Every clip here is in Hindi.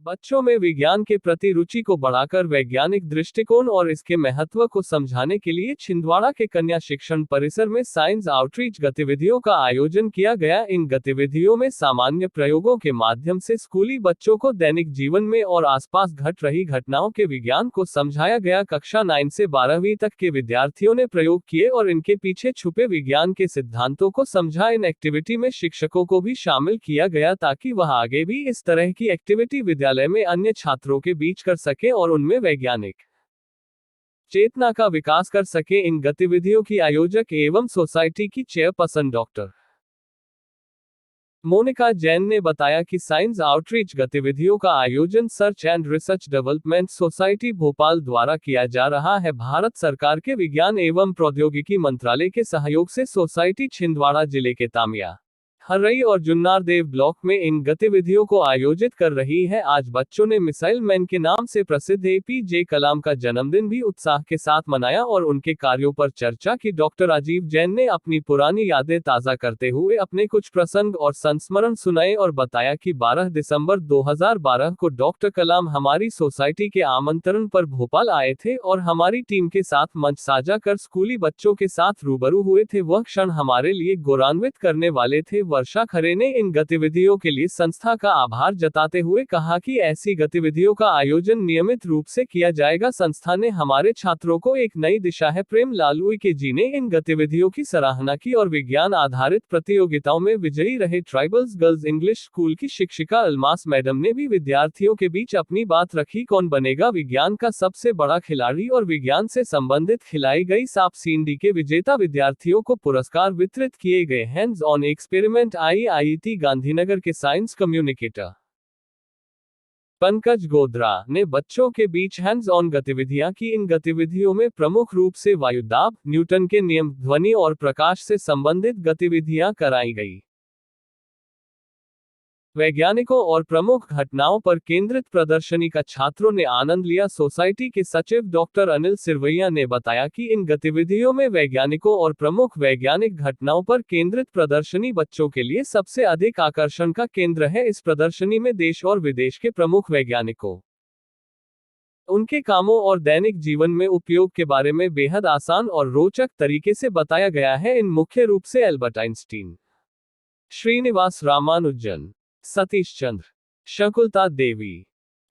बच्चों में विज्ञान के प्रति रुचि को बढ़ाकर वैज्ञानिक दृष्टिकोण और इसके महत्व को समझाने के लिए छिंदवाड़ा के कन्या शिक्षण परिसर में साइंस आउटरीच गतिविधियों का आयोजन किया गया। इन गतिविधियों में सामान्य प्रयोगों के माध्यम से स्कूली बच्चों को दैनिक जीवन में और आसपास घट रही घटनाओं के विज्ञान को समझाया गया। कक्षा 9 से 12वीं तक के विद्यार्थियों ने प्रयोग किए और इनके पीछे छुपे विज्ञान के सिद्धांतों को समझा। इन एक्टिविटी में शिक्षकों को भी शामिल किया गया ताकि वह आगे भी इस तरह की एक्टिविटी विद्यालय में अन्य छात्रों के बीच कर सके और उनमें वैज्ञानिक चेतना का विकास कर सके। इन गतिविधियों की आयोजक एवं सोसाइटी की चेयरपर्सन डॉक्टर मोनिका जैन ने बताया कि साइंस आउटरीच गतिविधियों का आयोजन search and research development society Bhopal द्वारा किया जा रहा है। भारत सरकार के विज्ञान एवं प्रौद्योगिकी मंत्रालय के सहयोग से सोसाइटी छिंदवाड़ा जिले के तामिया, हर्रई और जुन्नारदेव ब्लॉक में इन गतिविधियों को आयोजित कर रही है। आज बच्चों ने मिसाइल मैन के नाम से प्रसिद्ध एपीजे कलाम का जन्मदिन भी उत्साह के साथ मनाया और उनके कार्यों पर चर्चा की। डॉक्टर राजीव जैन ने अपनी पुरानी यादें ताज़ा करते हुए अपने कुछ प्रसंग और संस्मरण सुनाए और बताया कि 12 दिसंबर 2012 को डॉक्टर कलाम हमारी सोसाइटी के आमंत्रण पर भोपाल आए थे और हमारी टीम के साथ मंच साझा कर स्कूली बच्चों के साथ रूबरू हुए थे। वह क्षण हमारे लिए गौरवान्वित करने वाले थे। वर्षा खरे ने इन गतिविधियों के लिए संस्था का आभार जताते हुए कहा कि ऐसी गतिविधियों का आयोजन नियमित रूप से किया जाएगा। संस्था ने हमारे छात्रों को एक नई दिशा है। प्रेम लालुई के जी ने इन गतिविधियों की सराहना की और विज्ञान आधारित प्रतियोगिताओं में विजयी रहे ट्राइबल्स गर्ल्स इंग्लिश स्कूल की शिक्षिका अलमास मैडम ने भी विद्यार्थियों के बीच अपनी बात रखी। कौन बनेगा विज्ञान का सबसे बड़ा खिलाड़ी और विज्ञान से संबंधित खिलाई गई सांप सीढ़ी के विजेता विद्यार्थियों को पुरस्कार वितरित किए गए। Hands on experiment IIT Gandhinagar के साइंस कम्युनिकेटर पंकज गोधरा ने बच्चों के बीच हैंड्स ऑन गतिविधियां की। इन गतिविधियों में प्रमुख रूप से वायुदाब, न्यूटन के नियम, ध्वनि और प्रकाश से संबंधित गतिविधियां कराई गई। वैज्ञानिकों और प्रमुख घटनाओं पर केंद्रित प्रदर्शनी का छात्रों ने आनंद लिया। सोसाइटी के सचिव डॉक्टर अनिल सिरवैया ने बताया कि इन गतिविधियों में वैज्ञानिकों और प्रमुख वैज्ञानिक घटनाओं पर केंद्रित प्रदर्शनी बच्चों के लिए सबसे अधिक आकर्षण का केंद्र है। इस प्रदर्शनी में देश और विदेश के प्रमुख वैज्ञानिकों, उनके कामों और दैनिक जीवन में उपयोग के बारे में बेहद आसान और रोचक तरीके से बताया गया है। इन मुख्य रूप से Albert Einstein, Srinivas Ramanujan, Satish Chandra, Shakuntala Devi,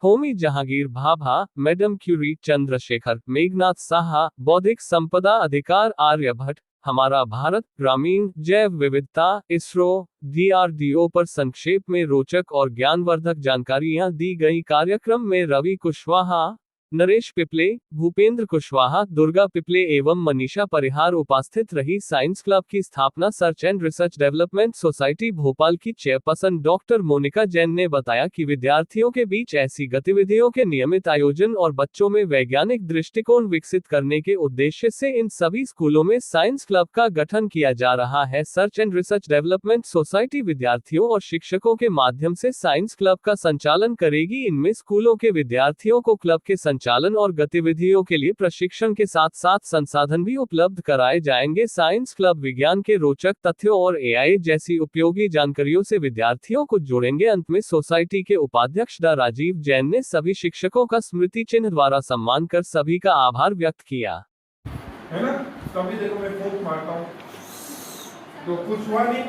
Homi Jahangir Bhabha, madam Curie, Chandrashekhar, Meghnath Saha, बौद्धिक संपदा अधिकार, आर्यभट्ट, हमारा भारत, ग्रामीण, जैव विविधता, इसरो, डीआरडीओ पर संक्षेप में रोचक और ज्ञानवर्धक जानकारियां दी गई। कार्यक्रम में रवि कुशवाहा, नरेश पिपले, भूपेंद्र कुशवाहा, दुर्गा पिपले एवं मनीषा परिहार उपस्थित रही। साइंस क्लब की स्थापना search and research development society Bhopal की चेयरपर्सन डॉक्टर मोनिका जैन ने बताया कि विद्यार्थियों के बीच ऐसी गतिविधियों के नियमित आयोजन और बच्चों में वैज्ञानिक दृष्टिकोण विकसित करने के उद्देश्य से इन सभी स्कूलों में साइंस क्लब का गठन किया जा रहा है। Search and research development society विद्यार्थियों और शिक्षकों के माध्यम से साइंस क्लब का संचालन करेगी। इनमें स्कूलों के विद्यार्थियों को क्लब के संचालन और गतिविधियों के लिए प्रशिक्षण के साथ साथ संसाधन भी उपलब्ध कराए जाएंगे। साइंस क्लब विज्ञान के रोचक तथ्यों और एआई जैसी उपयोगी जानकारियों से विद्यार्थियों को जोड़ेंगे। अंत में सोसाइटी के उपाध्यक्ष डा राजीव जैन ने सभी शिक्षकों का स्मृति चिन्ह द्वारा सम्मान कर सभी का आभार व्यक्त किया। है ना, कभी देखो मैं फूंक मारता हूँ तो कुछ हुआ नहीं।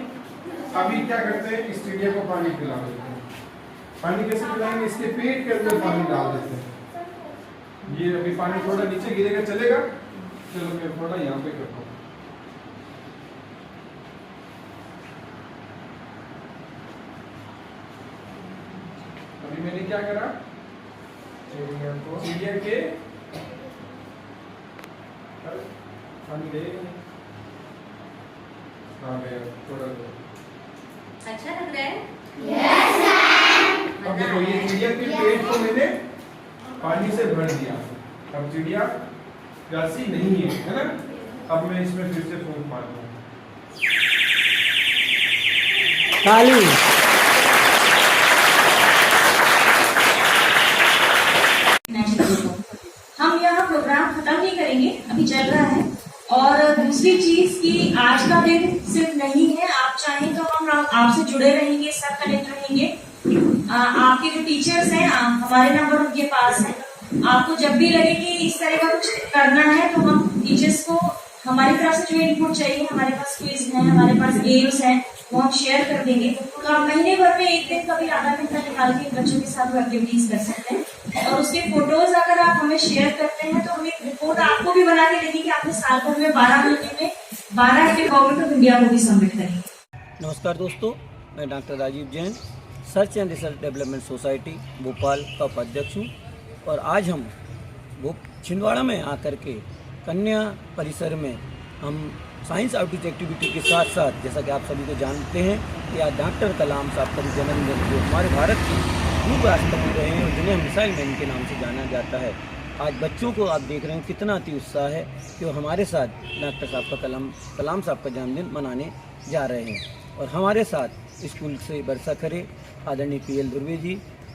अभी क्या करते हैं, इस चिड़िया को पानी पिला देते हैं। पानी कैसे पिलाएंगे, इसके पेट के अंदर पानी डाल देते हैं। ये अभी पानी थोड़ा नीचे गिरेगा, चलेगा। चलो मैं थोड़ा यहाँ पे करता हूँ। अभी मैंने क्या करा, चिड़िया के पानी दे थोड़ा अच्छा लग रहा है। Yes ma'am. अब देखो ये चिड़िया के पेट को मैंने पानी से भर दिया। अब चिड़िया प्यासी नहीं है ना। अब मैं इसमें फिर से फूंक मारता हूँ। ताली। हम यह प्रोग्राम खत्म नहीं करेंगे, अभी चल रहा है। और दूसरी चीज कि आज का दिन सिर्फ नहीं है, आप चाहें तो हम आपसे जुड़े रहेंगे, सब कनेक्ट रहेंगे। आपके जो टीचर्स हैं हमारे नंबर उनके पास है। आपको जब भी लगे कि इस तरह का कुछ करना है तो हम टीचर्स को हमारी तरफ से जो इनपुट चाहिए, हमारे पास क्विज है, हमारे पास गेम्स हैं, वो हम शेयर कर देंगे। तो आप महीने भर में एक दिन कभी आधा घंटा निकाल के बच्चों के साथ वो एक्टिविटीज कर सकते हैं। और उसके फोटोज अगर आप हमें शेयर करते हैं तो हम एक रिपोर्ट आपको भी बना के देंगे कि आपने साल भर में 12 महीने में 12 एक्टिव गवर्नमेंट ऑफ इंडिया को भी सबमिट करेंगे। नमस्कार दोस्तों, मैं doctor Rajeev Jain, search and research development society Bhopal का उपाध्यक्ष हूँ। और आज हम वो छिंदवाड़ा में आकर के कन्या परिसर में हम साइंस आउटरीच एक्टिविटी के साथ साथ, जैसा कि आप सभी को जानते हैं कि आज डॉक्टर कलाम साहब का भी जन्मदिन, जो हमारे भारत के पूर्व राष्ट्रपति रहे हैं और जिन्हें मिसाइल मैन के नाम से जाना जाता है। आज बच्चों को आप देख रहे हैं कितना अति उत्साह है कि वो हमारे साथ डॉक्टर साहब का कलाम साहब का जन्मदिन मनाने जा रहे हैं। और हमारे साथ स्कूल से बरसा खरे, आदरणीय PL दुर्वे जी,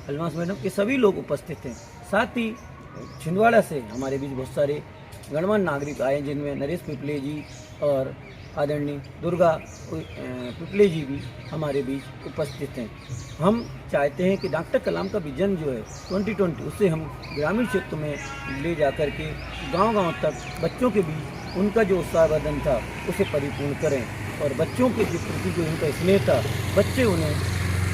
अलमास मैडम, ये सभी लोग उपस्थित हैं। साथ ही छिंदवाड़ा से हमारे बीच बहुत सारे गणमान्य नागरिक आए, जिनमें नरेश पिपले जी और आदरणीय दुर्गा पिपले जी भी हमारे बीच उपस्थित हैं। हम चाहते हैं कि डॉक्टर कलाम का विजन जो है 2020, उससे हम ग्रामीण क्षेत्र में ले जाकर के गांव-गांव तक बच्चों के बीच उनका जो उत्साहवर्धन था उसे परिपूर्ण करें। और बच्चों के प्रति जो उनका स्नेह था, बच्चे उन्हें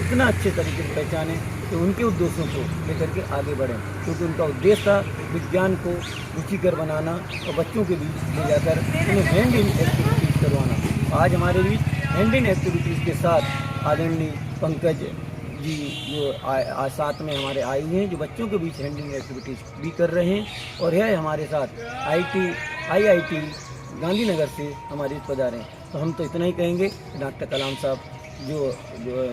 इतना अच्छे तरीके से पहचाने कि उनके उद्देश्यों को लेकर के आगे बढ़ें, क्योंकि उनका उद्देश्य था विज्ञान को रुचिकर बनाना और बच्चों के बीच ले जाकर उन्हें हैंड इन एक्टिविटीज़ करवाना। आज हमारे बीच हैंड इन एक्टिविटीज़ के साथ आदरणीय पंकज जी जो आज साथ में हमारे आए हुए हैं, जो बच्चों के बीच हैंड इन एक्टिविटीज़ भी कर रहे हैं। और यह हमारे साथ IIT गांधीनगर से हमारे पधारे हैं। तो हम तो इतना ही कहेंगे, डॉक्टर कलाम साहब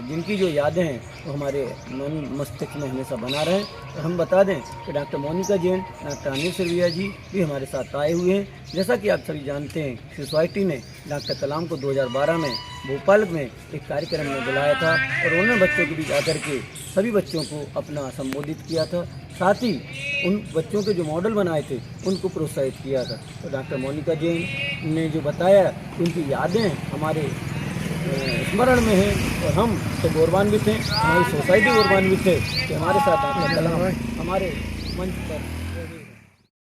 जिनकी जो यादें हैं वो हमारे मन मस्तिष्क में हमेशा बना रहे। तो हम बता दें कि डॉक्टर मोनिका जैन, डॉक्टर अनिल सिरवैया जी भी हमारे साथ आए हुए हैं। जैसा कि आप सभी जानते हैं, सोसाइटी ने डॉक्टर कलाम को 2012 में भोपाल में एक कार्यक्रम में बुलाया था और उन्होंने बच्चों के बीच आकर के सभी बच्चों को अपना संबोधित किया था। साथ ही उन बच्चों के जो मॉडल बनाए थे उनको प्रोत्साहित किया था। तो डॉक्टर मोनिका जैन ने जो बताया, उनकी यादें हमारे स्मरण में है और हम तो गौरवान्वित हैं, हमारी सोसाइटी गौरवान्वित है कि हमारे साथ डॉक्टर कलाम हमारे मंच पर